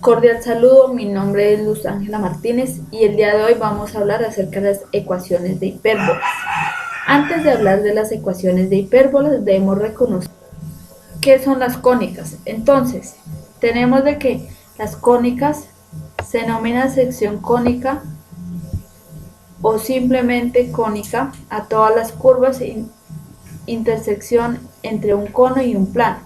Cordial saludo, mi nombre es Luz Ángela Martínez y el día de hoy vamos a hablar acerca de las ecuaciones de hipérbolas. Antes de hablar de las ecuaciones de hipérbolas debemos reconocer qué son las cónicas. Entonces, tenemos de que las cónicas se denomina sección cónica o simplemente cónica a todas las curvas e intersección entre un cono y un plano.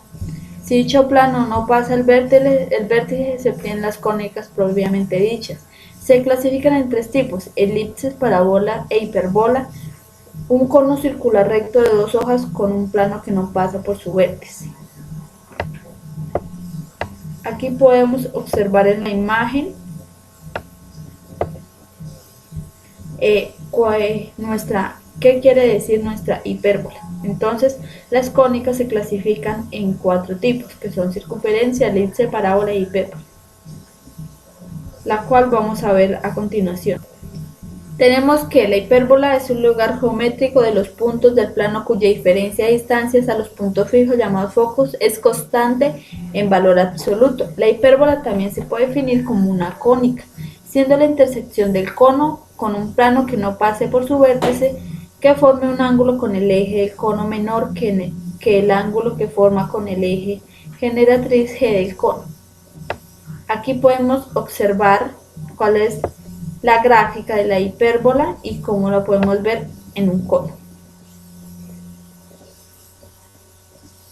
Si dicho plano no pasa el vértice se obtienen las cónicas propiamente dichas. Se clasifican en tres tipos: elipses, parábola e hiperbola. Un cono circular recto de dos hojas con un plano que no pasa por su vértice. Aquí podemos observar en la imagen qué quiere decir nuestra hipérbola. Entonces, las cónicas se clasifican en cuatro tipos, que son circunferencia, elipse, parábola y hipérbola, la cual vamos a ver a continuación. Tenemos que la hipérbola es un lugar geométrico de los puntos del plano cuya diferencia de distancias a los puntos fijos llamados focos es constante en valor absoluto. La hipérbola también se puede definir como una cónica, siendo la intersección del cono con un plano que no pase por su vértice, que forme un ángulo con el eje del cono menor que el ángulo que forma con el eje generatriz G del cono. Aquí podemos observar cuál es la gráfica de la hipérbola y cómo la podemos ver en un cono.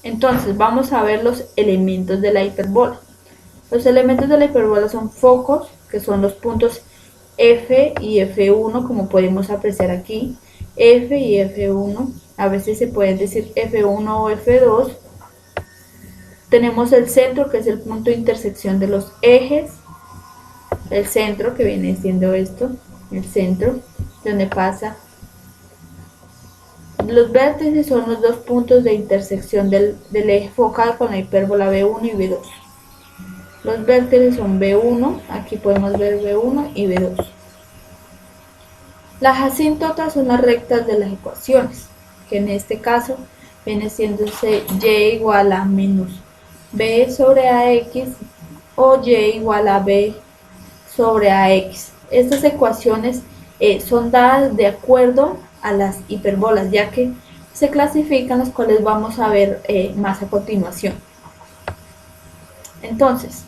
Entonces vamos a ver los elementos de la hipérbola. Los elementos de la hipérbola son focos, que son los puntos F y F1, como podemos apreciar aquí. F y F1, a veces se puede decir F1 o F2. Tenemos el centro, que es el punto de intersección de los ejes. El centro, que viene siendo esto, el centro, donde pasa. Los vértices son los dos puntos de intersección del eje focal con la hipérbola B1 y B2. Los vértices son B1, aquí podemos ver B1 y B2. Las asíntotas son las rectas de las ecuaciones, que en este caso viene siendo y igual a menos b sobre ax o y igual a b sobre ax. Estas ecuaciones son dadas de acuerdo a las hiperbolas, ya que se clasifican, las cuales vamos a ver más a continuación. Entonces,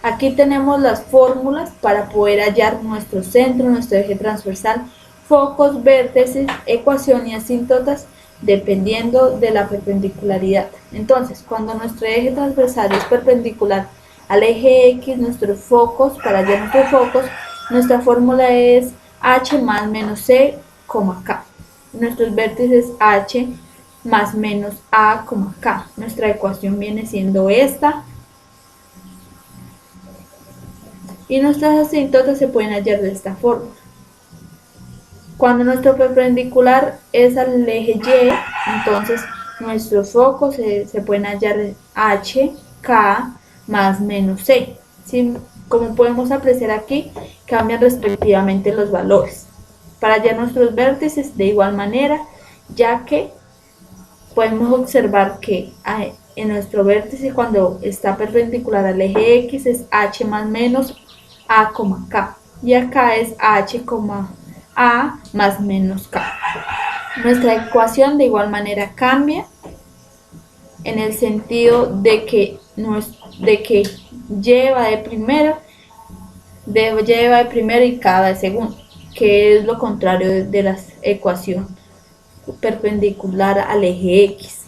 aquí tenemos las fórmulas para poder hallar nuestro centro, nuestro eje transversal, focos, vértices, ecuación y asíntotas, dependiendo de la perpendicularidad. Entonces, cuando nuestro eje transversal es perpendicular al eje X, nuestros focos, para hallar nuestros focos, nuestra fórmula es h más menos c, k. Nuestros vértices h más menos a, k. Nuestra ecuación viene siendo esta. Y nuestras asíntotas se pueden hallar de esta forma. Cuando nuestro perpendicular es al eje Y, entonces nuestros focos se pueden hallar h, k, más menos c. ¿Sí? Como podemos apreciar aquí, cambian respectivamente los valores. Para hallar nuestros vértices de igual manera, ya que podemos observar que en nuestro vértice, cuando está perpendicular al eje X, es h más menos a, k, y acá es h, a más menos k. Nuestra ecuación de igual manera cambia en el sentido de que y va de primero, y va de primero y k va de segundo, que es lo contrario de la ecuación perpendicular al eje X.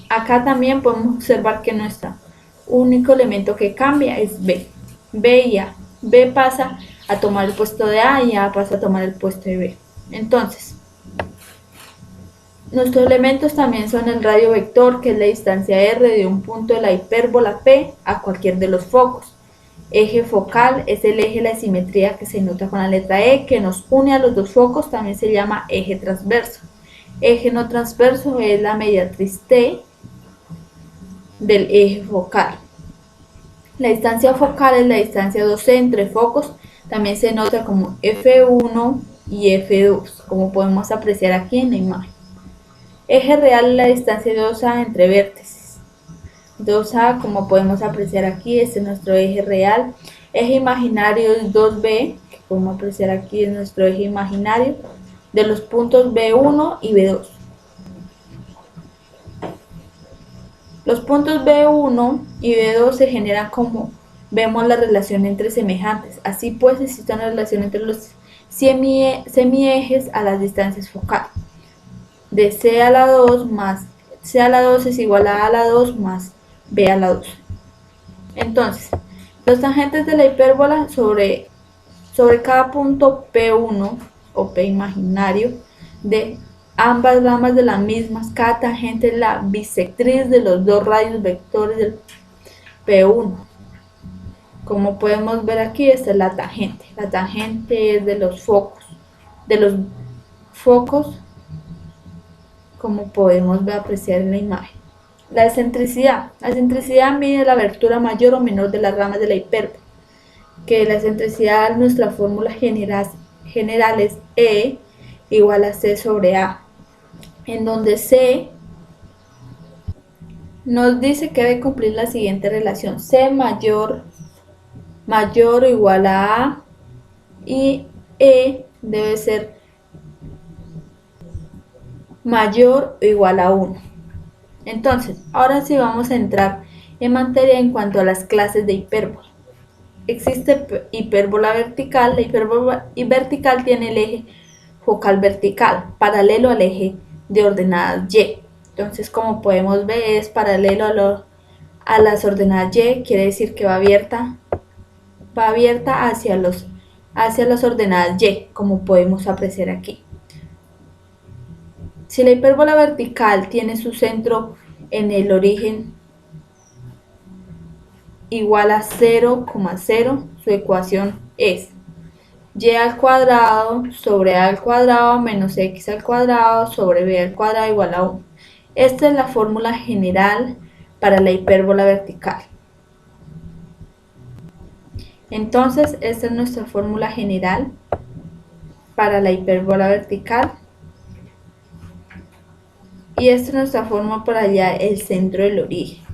Acá también podemos observar que nuestro único elemento que cambia es b y a. B pasa a tomar el puesto de A y A pasa a tomar el puesto de B. Entonces, nuestros elementos también son el radio vector, que es la distancia r de un punto de la hipérbola P a cualquier de los focos. Eje focal es el eje de la simetría que se nota con la letra E, que nos une a los dos focos, también se llama eje transverso. Eje no transverso es la mediatriz T del eje focal. La distancia focal es la distancia 2C entre focos, también se nota como F1 y F2, como podemos apreciar aquí en la imagen. Eje real es la distancia 2A entre vértices. 2a, como podemos apreciar aquí, este es nuestro eje real. Eje imaginario es 2b, que podemos apreciar aquí es nuestro eje imaginario, de los puntos B1 y B2. Los puntos B1 y B2 se generan como vemos la relación entre semejantes. Así pues, existe una relación entre los semiejes a las distancias focales. De C a la 2 más C a la 2 es igual a la 2 más B a la 2. Entonces, los tangentes de la hipérbola sobre cada punto P1 o P imaginario de ambas ramas de las mismas, cada tangente es la bisectriz de los dos radios vectores del P1. Como podemos ver aquí, esta es la tangente. La tangente es de los focos. Como podemos ver, apreciar en la imagen. La excentricidad. La excentricidad mide la abertura mayor o menor de las ramas de la hipérbola. Que la excentricidad, nuestra fórmula general es E igual a C sobre A, en donde C nos dice que debe cumplir la siguiente relación: C mayor o igual a y E debe ser mayor o igual a 1. Entonces, ahora sí vamos a entrar en materia en cuanto a las clases de hipérbola. Existe hipérbola vertical. La hipérbola vertical tiene el eje focal vertical, paralelo al eje de ordenadas Y. Entonces, como podemos ver, es paralelo a las ordenadas Y, quiere decir que va abierta hacia las ordenadas Y, como podemos apreciar aquí. Si la hipérbola vertical tiene su centro en el origen igual a 0,0, su ecuación es y al cuadrado sobre a al cuadrado menos x al cuadrado sobre b al cuadrado igual a 1. Esta es la fórmula general para la hipérbola vertical. Entonces, esta es nuestra fórmula general para la hipérbola vertical. Y esta es nuestra fórmula para hallar el centro del origen.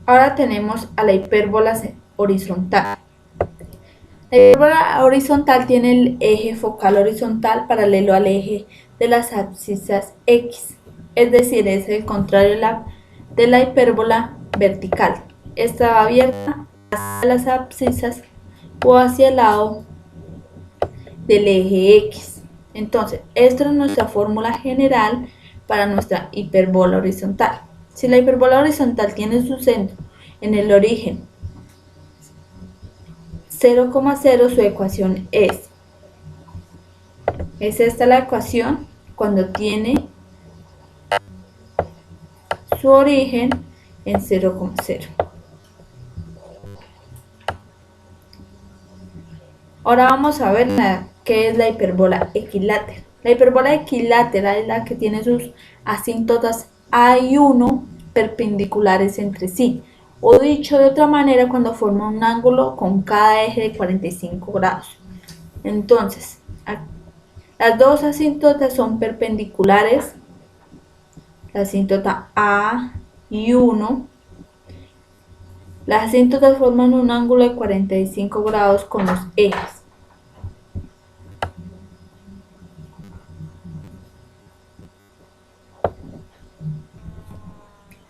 Ahora tenemos a la hipérbola horizontal. La hipérbola horizontal tiene el eje focal horizontal paralelo al eje de las abscisas X, es decir, es el contrario de la hipérbola vertical. Esta va abierta hacia las abscisas o hacia el lado del eje X. Entonces, esta es nuestra fórmula general para nuestra hipérbola horizontal. Si la hipérbola horizontal tiene su centro en el origen 0,0, su ecuación es esta la ecuación cuando tiene su origen en 0,0. Ahora vamos a ver qué es la hipérbola equilátera. La hipérbola equilátera es la que tiene sus asíntotas A y 1 perpendiculares entre sí, o dicho de otra manera, cuando forma un ángulo con cada eje de 45 grados. Entonces, las dos asíntotas son perpendiculares, la asíntota A y 1. Las asíntotas forman un ángulo de 45 grados con los ejes.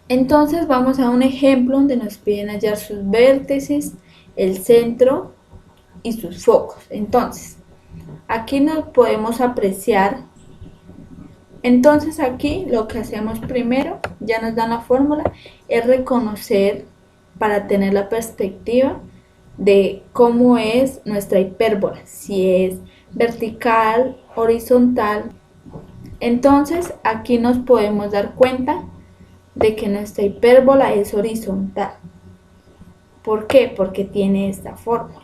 Entonces vamos a un ejemplo donde nos piden hallar sus vértices, el centro y sus focos. Entonces, aquí nos podemos apreciar. Entonces aquí lo que hacemos primero, ya nos dan la fórmula, es reconocer para tener la perspectiva de cómo es nuestra hipérbola, si es vertical, horizontal. Entonces aquí nos podemos dar cuenta de que nuestra hipérbola es horizontal. ¿Por qué? Porque tiene esta fórmula.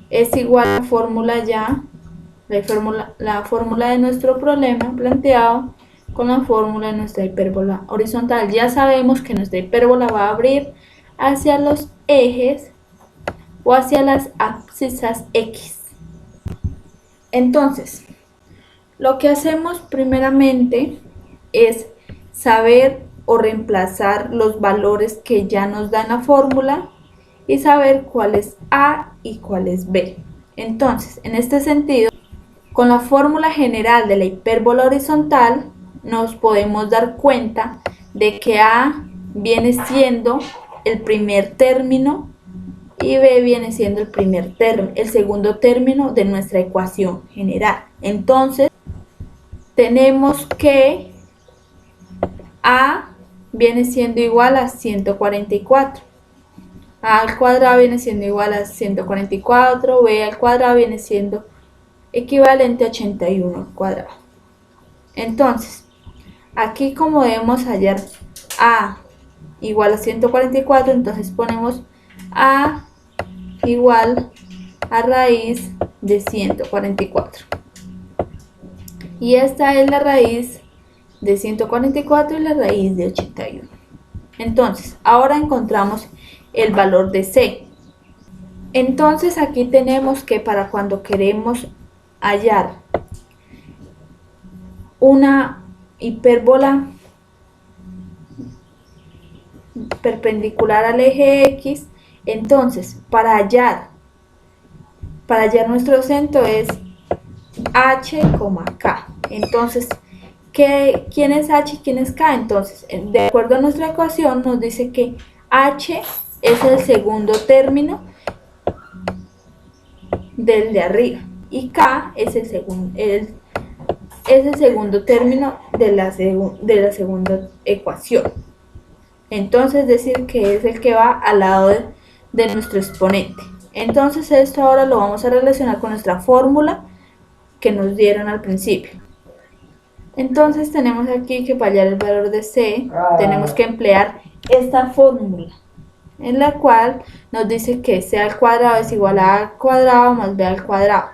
Es igual a la fórmula ya, la fórmula de nuestro problema planteado con la fórmula de nuestra hipérbola horizontal. Ya sabemos que nuestra hipérbola va a abrir hacia los ejes o hacia las abscisas X. Entonces, lo que hacemos primeramente es saber o reemplazar los valores que ya nos dan la fórmula y saber cuál es A y cuál es B. Entonces, en este sentido, con la fórmula general de la hipérbola horizontal, nos podemos dar cuenta de que A viene siendo el primer término y B viene siendo el segundo término de nuestra ecuación general. Entonces, tenemos que A viene siendo igual a 144. A al cuadrado viene siendo igual a 144, B al cuadrado viene siendo equivalente a 81 al cuadrado. Entonces, aquí como debemos hallar A igual a 144, entonces ponemos A igual a raíz de 144. Y esta es la raíz de 144 y la raíz de 81. Entonces, ahora encontramos el valor de C. Entonces, aquí tenemos que para cuando queremos hallar una hipérbola perpendicular al eje X, entonces para hallar nuestro centro es H, K. Entonces, ¿quién es H y quién es K? Entonces, de acuerdo a nuestra ecuación, nos dice que H es el segundo término del de arriba y K es el segundo término de la segunda ecuación. Entonces, decir que es el que va al lado de nuestro exponente. Entonces, esto ahora lo vamos a relacionar con nuestra fórmula que nos dieron al principio. Entonces, tenemos aquí que para hallar el valor de C, tenemos que emplear esta fórmula, en la cual nos dice que C al cuadrado es igual a A al cuadrado más B al cuadrado.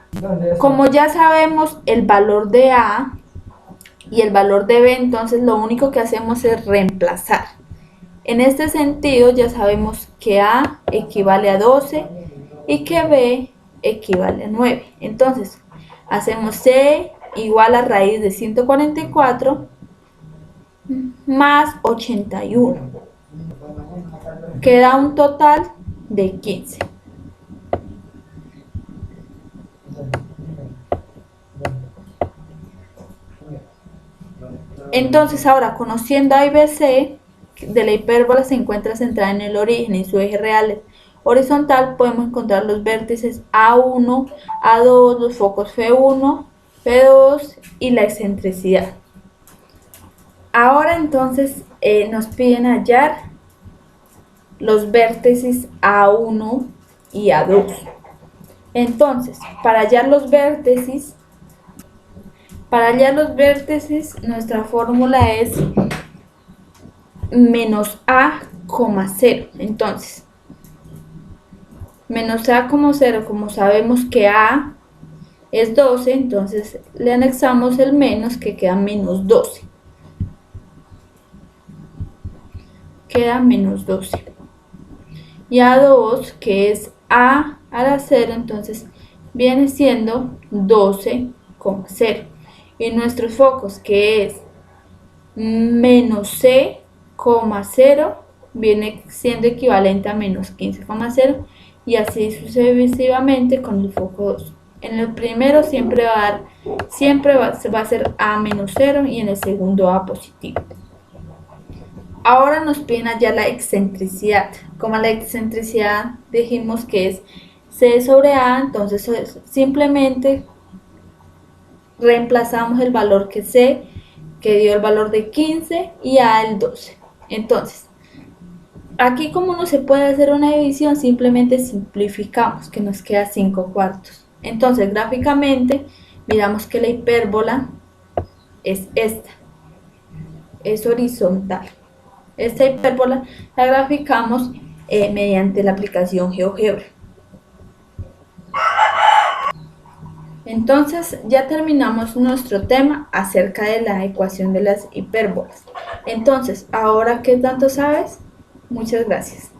Como ya sabemos el valor de A y el valor de B, entonces lo único que hacemos es reemplazar. En este sentido ya sabemos que A equivale a 12 y que B equivale a 9. Entonces hacemos C igual a raíz de 144 más 81. Queda un total de 15. Entonces ahora, conociendo A y BC de la hipérbola se encuentra centrada en el origen y su eje real horizontal, podemos encontrar los vértices A1, A2, los focos F1, F2 y la excentricidad. Ahora entonces nos piden hallar los vértices A1 y A2. Entonces, para hallar los vértices, nuestra fórmula es menos A, 0. Entonces, menos A, 0, como sabemos que A es 12, entonces le anexamos el menos, que queda menos 12. Queda menos 12. Y A2, que es A a la 0, entonces viene siendo 12,0. Y nuestros focos, que es menos C, 0, viene siendo equivalente a menos 15,0 y así sucesivamente con el foco 2. En el primero siempre va a ser A menos 0 y en el segundo A positivo. Ahora nos piden hallar la excentricidad. Como la excentricidad dijimos que es C sobre A, entonces simplemente reemplazamos el valor que C, que dio el valor de 15, y A el 12. Entonces, aquí como no se puede hacer una división, simplemente simplificamos, que nos queda 5/4. Entonces, gráficamente, miramos que la hipérbola es esta, es horizontal. Esta hipérbola la graficamos mediante la aplicación GeoGebra. Entonces ya terminamos nuestro tema acerca de la ecuación de las hipérbolas. Entonces, ¿ahora qué tanto sabes? Muchas gracias.